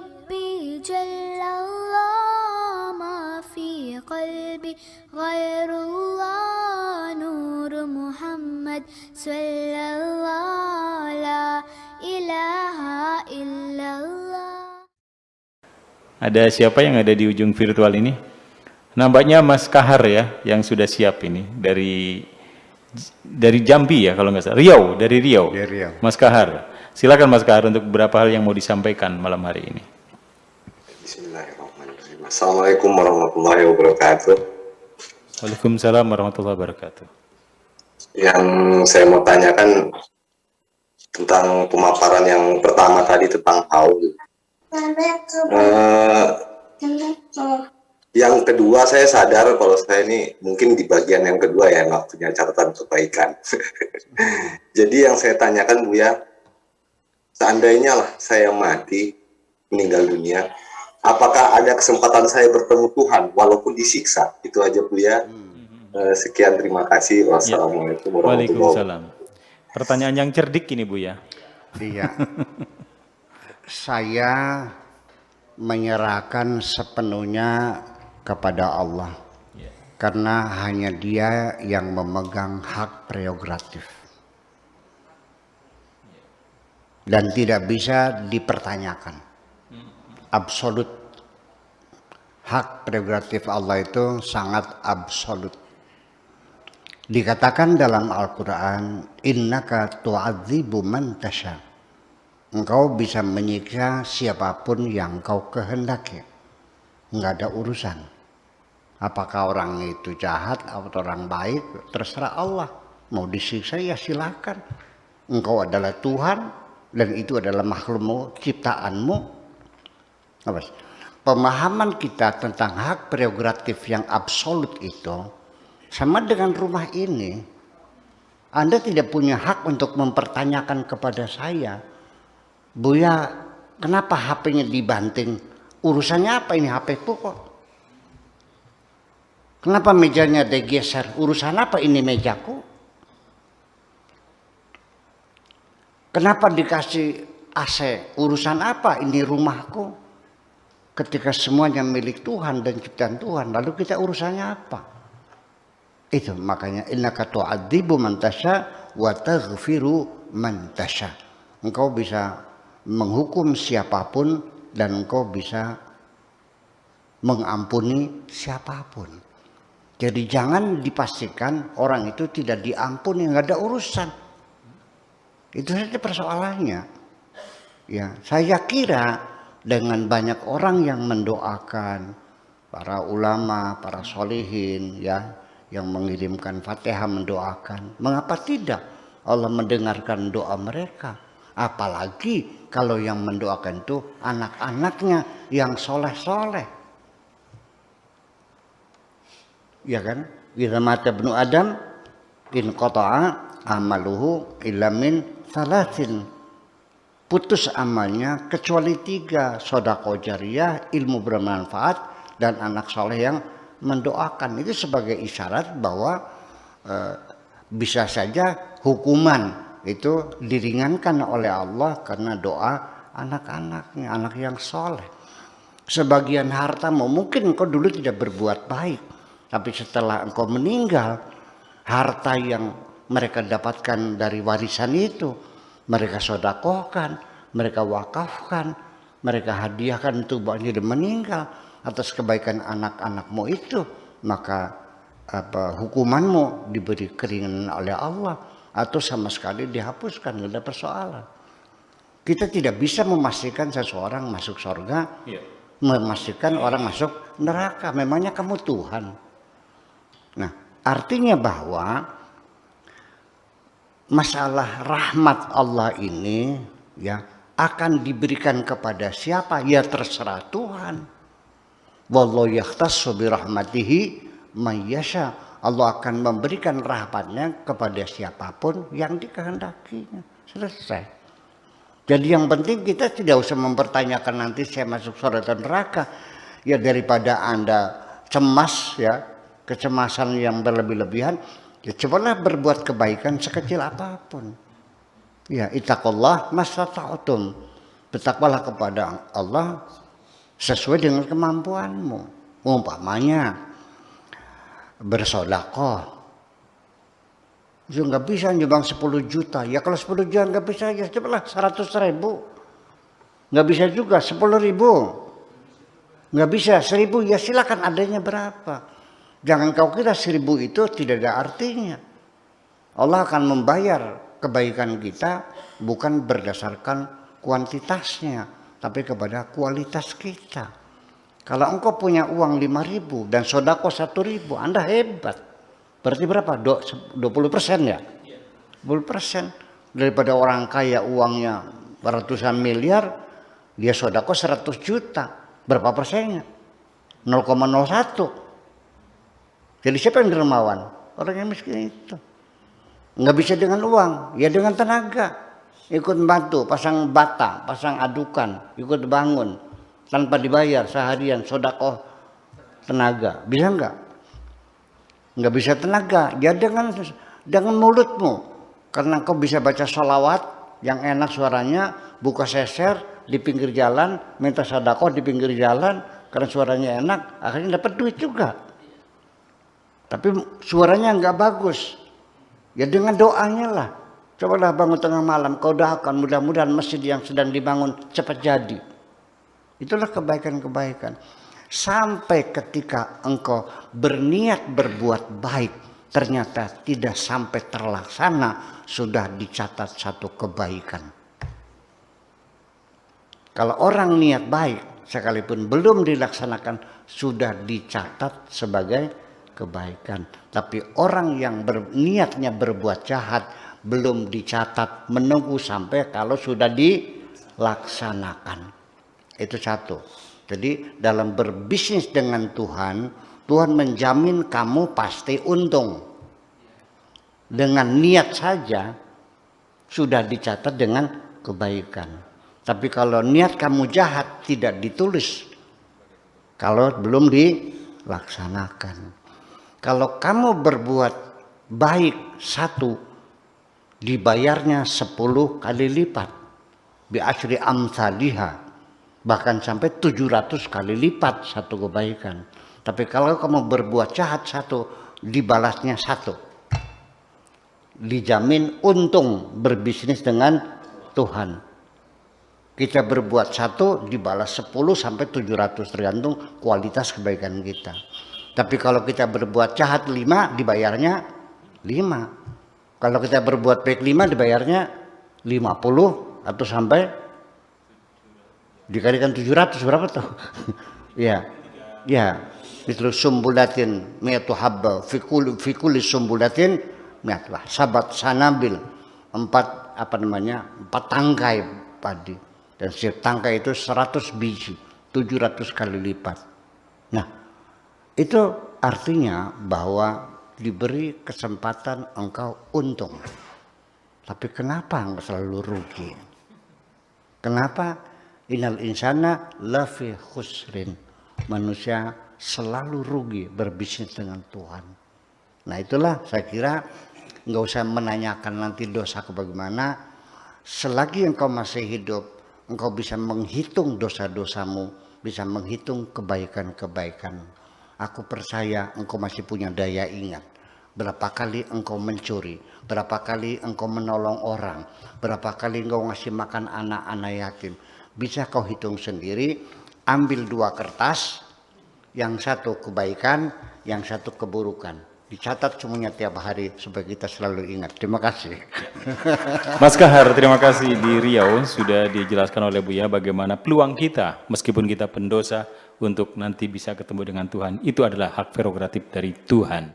ربي جل الله ما في قلبي غير الله نور محمد صلى الله لا إله إلا الله. Ada siapa yang ada di ujung virtual ini? Nampaknya Mas Kahar ya, yang sudah siap ini dari Jambi ya kalau nggak salah. Dari Riau. Mas Kahar, silakan Mas Kahar untuk beberapa hal yang mau disampaikan malam hari ini. Bismillahirrahmanirrahim. Assalamualaikum warahmatullahi wabarakatuh. Waalaikumsalam warahmatullahi wabarakatuh. Yang saya mau tanyakan tentang pemaparan yang pertama tadi tentang haul. Yang kedua saya sadar kalau saya ini mungkin di bagian yang kedua ya nggak punya catatan kebaikan. Jadi yang saya tanyakan Buya, seandainya lah saya mati meninggal dunia, apakah ada kesempatan saya bertemu Tuhan walaupun disiksa? Itu aja Buya. Sekian, terima kasih. Wassalamualaikum warahmatullahi wabarakatuh. Waalaikumsalam. Pertanyaan yang cerdik ini Bu ya. Iya. Saya menyerahkan sepenuhnya kepada Allah. Karena hanya Dia yang memegang hak prerogatif. Dan tidak bisa dipertanyakan. Absolut. Hak prerogatif Allah itu sangat absolut. Dikatakan dalam Al-Quran, innaka tu'adzibu man tasha. Engkau bisa menyiksa siapapun yang kau kehendaki. Enggak ada urusan. Apakah orang itu jahat atau orang baik, terserah Allah. Mau disiksa ya silakan. Engkau adalah Tuhan dan itu adalah makhlukmu, ciptaanmu. Apa? Pemahaman kita tentang hak prerogatif yang absolut itu sama dengan rumah ini. Anda tidak punya hak untuk mempertanyakan kepada saya, Buya, kenapa HP-nya dibanting? Urusannya apa ini HP-ku kok? Kenapa mejanya digeser? Urusan apa ini mejaku? Kenapa dikasih AC? Urusan apa ini rumahku? Ketika semuanya milik Tuhan dan ciptaan Tuhan, lalu kita urusannya apa? Itu makanya innaka tu'adzibu man tasya wa taghfiru man tasya. Engkau bisa menghukum siapapun dan engkau bisa mengampuni siapapun. Jadi jangan dipastikan orang itu tidak diampuni, nggak ada urusan. Itu saja persoalannya. Ya, saya kira dengan banyak orang yang mendoakan, para ulama, para solihin, ya, yang mengirimkan Fatihah mendoakan, mengapa tidak Allah mendengarkan doa mereka? Apalagi kalau yang mendoakan itu anak-anaknya yang soleh-soleh. Ya kan? Idza mata ibnu Adam in qata'a amaluhu illa min thalathin. Putus amalnya kecuali 3, sedekah jariyah, ilmu bermanfaat, dan anak soleh yang mendoakan. Itu sebagai isyarat bahwa bisa saja hukuman itu diringankan oleh Allah karena doa anak-anaknya, anak yang soleh. Sebagian hartamu mungkin engkau dulu tidak berbuat baik, tapi setelah engkau meninggal, harta yang mereka dapatkan dari warisan itu mereka sedekahkan, mereka wakafkan, mereka hadiahkan untuk bagi dia meninggal atas kebaikan anak-anakmu itu, maka hukumanmu diberi keringanan oleh Allah atau sama sekali dihapuskan, tidak ada persoalan. Kita tidak bisa memastikan seseorang masuk surga, memastikan orang masuk neraka. Memangnya kamu Tuhan? Nah, artinya bahwa masalah rahmat Allah ini ya akan diberikan kepada siapa? Ya terserah Tuhan. Wallahu yakhtassu bi rahmatihi may yasha. Allah akan memberikan rahmatnya kepada siapapun yang dikehendakinya. Selesai. Jadi yang penting kita tidak usah mempertanyakan nanti saya masuk surga atau neraka. Ya daripada Anda cemas ya, kecemasan yang berlebih-lebihan, ya cobalah berbuat kebaikan sekecil apapun. Ya, ittaqullah mastata'tum. Bertakwalah kepada Allah sesuai dengan kemampuanmu. Umpamanya bersedekah. Ya nggak bisa nyumbang 10 juta. Ya kalau 10 juta nggak bisa, ya cepatlah 100.000. Nggak bisa juga 10.000. Nggak bisa 1.000, ya silakan adanya berapa. Jangan kau kira 1.000 itu tidak ada artinya. Allah akan membayar kebaikan kita bukan berdasarkan kuantitasnya, tapi kepada kualitas kita. Kalau engkau punya uang 5.000 dan sodako 1.000, Anda hebat. Berarti berapa? 20% ya? 20%. Daripada orang kaya uangnya ratusan miliar, dia sodako 100 juta. Berapa persennya? 0,01. Jadi siapa yang dermawan? Orang yang miskin itu. Nggak bisa dengan uang, ya dengan tenaga. Ikut bantu, pasang bata, pasang adukan, ikut bangun. Tanpa dibayar seharian, sodakoh tenaga. Bisa nggak? Nggak bisa tenaga. Ya dengan mulutmu. Karena kau bisa baca sholawat yang enak suaranya, buka seser di pinggir jalan, minta sodakoh di pinggir jalan, karena suaranya enak, akhirnya dapat duit juga. Tapi suaranya nggak bagus. Ya dengan doanya lah. Cobalah bangun tengah malam, kau doakan mudah-mudahan masjid yang sedang dibangun cepat jadi. Itulah kebaikan-kebaikan. Sampai ketika engkau berniat berbuat baik, ternyata tidak sampai terlaksana, sudah dicatat satu kebaikan. Kalau orang niat baik, sekalipun belum dilaksanakan, sudah dicatat sebagai kebaikan. Tapi orang yang niatnya berbuat jahat, belum dicatat, menunggu sampai kalau sudah dilaksanakan. Itu satu. Jadi dalam berbisnis dengan Tuhan, Tuhan menjamin kamu pasti untung. Dengan niat saja sudah dicatat dengan kebaikan. Tapi kalau niat kamu jahat tidak ditulis kalau belum dilaksanakan. Kalau kamu berbuat baik 1, dibayarnya 10 kali lipat. Bi asyri amsalihah. Bahkan sampai 700 kali lipat satu kebaikan. Tapi kalau kamu berbuat jahat 1, dibalasnya 1. Dijamin untung berbisnis dengan Tuhan. Kita berbuat 1, dibalas 10 sampai 700, tergantung kualitas kebaikan kita. Tapi kalau kita berbuat jahat 5, dibayarnya 5. Kalau kita berbuat baik 5, dibayarnya 50 atau sampai dikalikan 700 berapa tuh? Ya. Itu sumbulatin mi'atu habba fi kulli sumbulatin mi'atlah. Sabat sanabil 4 tangkai padi. Dan setiap tangkai itu 100 biji, 700 kali lipat. Nah, itu artinya bahwa diberi kesempatan engkau untung. Tapi kenapa engkau selalu rugi? Kenapa? Innal insana lafi khusrin. Manusia selalu rugi berbisnis dengan Tuhan. Nah itulah saya kira nggak usah menanyakan nanti dosaku bagaimana. Selagi engkau masih hidup, engkau bisa menghitung dosa-dosamu, bisa menghitung kebaikan-kebaikan. Aku percaya engkau masih punya daya ingat. Berapa kali engkau mencuri, berapa kali engkau menolong orang, berapa kali engkau ngasih makan anak-anak yatim. Bisa kau hitung sendiri, ambil 2 kertas, yang 1 kebaikan, yang 1 keburukan. Dicatat semuanya tiap hari supaya kita selalu ingat. Terima kasih. Mas Kahar, terima kasih di Riau sudah dijelaskan oleh Buya bagaimana peluang kita meskipun kita pendosa untuk nanti bisa ketemu dengan Tuhan. Itu adalah hak prerogatif dari Tuhan.